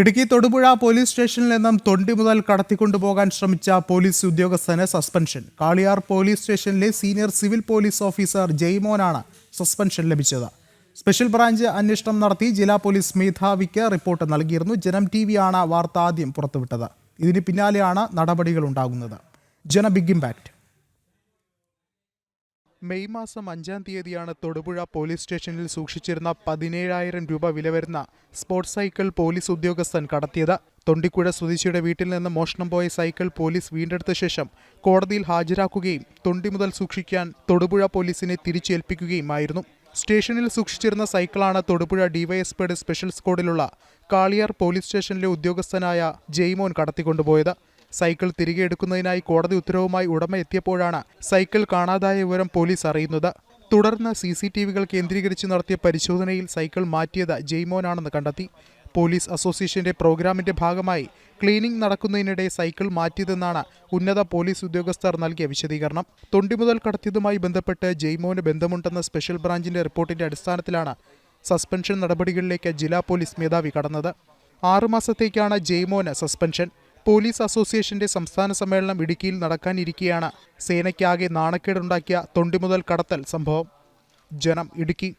Idukki Thodupuzha police സ്റ്റേഷനിൽ നിന്നും തൊണ്ടി മുതൽ കടത്തിക്കൊണ്ടുപോകാൻ ശ്രമിച്ച പോലീസ് ഉദ്യോഗസ്ഥന് സസ്പെൻഷൻ. കാളിയാർ പോലീസ് സ്റ്റേഷനിലെ സീനിയർ സിവിൽ പോലീസ് ഓഫീസർ ജയ്മോനാണ് സസ്പെൻഷൻ ലഭിച്ചത്. സ്പെഷ്യൽ ബ്രാഞ്ച് അന്വേഷണം നടത്തി ജില്ലാ പോലീസ് മേധാവിക്ക് റിപ്പോർട്ട് നൽകിയിരുന്നു. ജനം ടിവിയാണ് വാർത്ത ആദ്യം പുറത്തുവിട്ടത്. ഇതിന് പിന്നാലെയാണ് നടപടികൾ ഉണ്ടാകുന്നത്. Big impact. മെയ് മാസം 5-ാം തീയതിയാണ് തൊടുപുഴ പോലീസ് സ്റ്റേഷനിൽ സൂക്ഷിച്ചിരുന്ന 17,000 രൂപ വില വരുന്ന സ്പോർട്സ് സൈക്കിൾ പോലീസ് ഉദ്യോഗസ്ഥൻ കടത്തിയത്. തൊണ്ടിക്കുഴ സ്വദേശിയുടെ വീട്ടിൽ നിന്ന് മോഷണം പോയ സൈക്കിൾ പോലീസ് വീണ്ടെടുത്ത ശേഷം കോടതിയിൽ ഹാജരാക്കുകയും തൊണ്ടി മുതൽ സൂക്ഷിക്കാൻ തൊടുപുഴ പോലീസിനെ തിരിച്ചേൽപ്പിക്കുകയുമായിരുന്നു. സ്റ്റേഷനിൽ സൂക്ഷിച്ചിരുന്ന സൈക്കിളാണ് തൊടുപുഴ ഡിവൈഎസ്പിയുടെ സ്പെഷ്യൽ സ്ക്വാഡിലുള്ള കാളിയാർ പോലീസ് സ്റ്റേഷനിലെ ഉദ്യോഗസ്ഥനായ ജയ്മോൻ കടത്തിക്കൊണ്ടുപോയത്. സൈക്കിൾ തിരികെ എടുക്കുന്നതിനായി കോടതി ഉത്തരവുമായി ഉടമ എത്തിയപ്പോഴാണ് സൈക്കിൾ കാണാതായ വിവരം പോലീസ് അറിയുന്നത്. തുടർന്ന് CCTVകൾ കേന്ദ്രീകരിച്ച് നടത്തിയ പരിശോധനയിൽ സൈക്കിൾ മാറ്റിയത് ജയ്മോനാണെന്ന് കണ്ടെത്തി. പോലീസ് അസോസിയേഷന്റെ പ്രോഗ്രാമിന്റെ ഭാഗമായി ക്ലീനിംഗ് നടക്കുന്നതിനിടെ സൈക്കിൾ മാറ്റിയതെന്നാണ് ഉന്നത പോലീസ് ഉദ്യോഗസ്ഥർ നൽകിയ വിശദീകരണം. തൊണ്ടി മുതൽ കടത്തിയതുമായി ബന്ധപ്പെട്ട് ജയ്മോന് ബന്ധമുണ്ടെന്ന സ്പെഷ്യൽ ബ്രാഞ്ചിന്റെ റിപ്പോർട്ടിന്റെ അടിസ്ഥാനത്തിലാണ് സസ്പെൻഷൻ നടപടികളിലേക്ക് ജില്ലാ പോലീസ് മേധാവി കടന്നത്. 6 മാസത്തേക്കാണ് ജയ്മോന് സസ്പെൻഷൻ. പോലീസ് അസോസിയേഷന്റെ സംസ്ഥാന സമ്മേളനം ഇടുക്കിയിൽ നടക്കാനിരിക്കെയാണ് സേനയ്ക്കാകെ നാണക്കേടുണ്ടാക്കിയ തൊണ്ടി മുതൽ കടത്തൽ സംഭവം. ജനം, ഇടുക്കി.